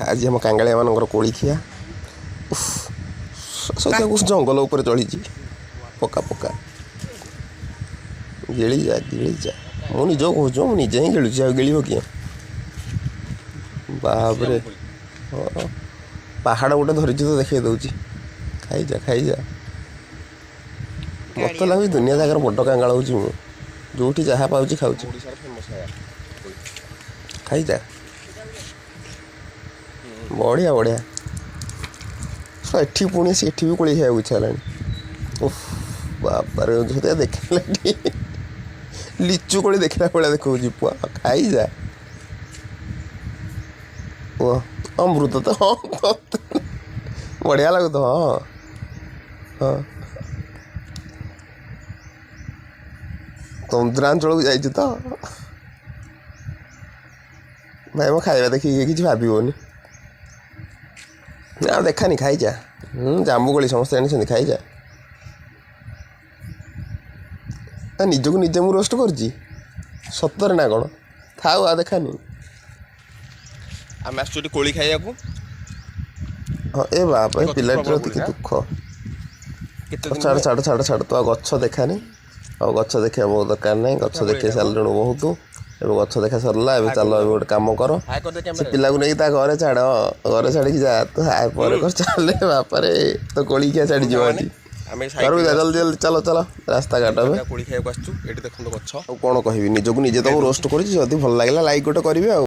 आज आम कांगाଳିया मानकर कोड़ी खिया जंगल उपर चढ़ी पका पका गिली जा मु निज कह निजे ही गिलुची गिल किए बाबरे हाँ पहाड़ गोटे धरी तो देखा दूची खाई जा मत लगे दुनिया जगह बड़ कांगाल हूँ जो जहाँ पाँच खाऊ खाई जा बढ़िया बढ़िया एठी पुणी से एठी भी कोड़ी खाया इच्छा है बापर देख लिचु कोड़ी देखला भाया देखा पुआ खाई जा अमृत तो हाँ बढ़िया लगु तो हाँ हाँ समुद्रांचल को जाइए तो भाई मो खाଇବା देखिए किसी भावनी ना देखानी खाई जा जामु कोली समस्त आनी खाई जा निजक निजे मु रोस्ट कर सतर ना कौन थाऊ आ देखानी आम आसुटी कोली खाइया हाँ ए बाप ए पिलाटीर कि दुख छाड़ छाड़ छाड़ छाड़ तो गछ देखानी और गछ देखा बहुत दरकार नहीं गछ देखे सारे बहुत एवं गछ देखा सरला चल गोटे कम कर से पिला को नहीं घरे छाड़ घरे छाड़ी जा तो हाय पर चल बापरे तो कोड़ी क्या छाड़ी जल्दी जल्दी चलो चलो रास्ता घाट में कोड़ी खाइक आसुँ ये देखो गछ कौन कह निजक निजे तो रोस्ट कर भल लगे लाइक गोटे करेंगे।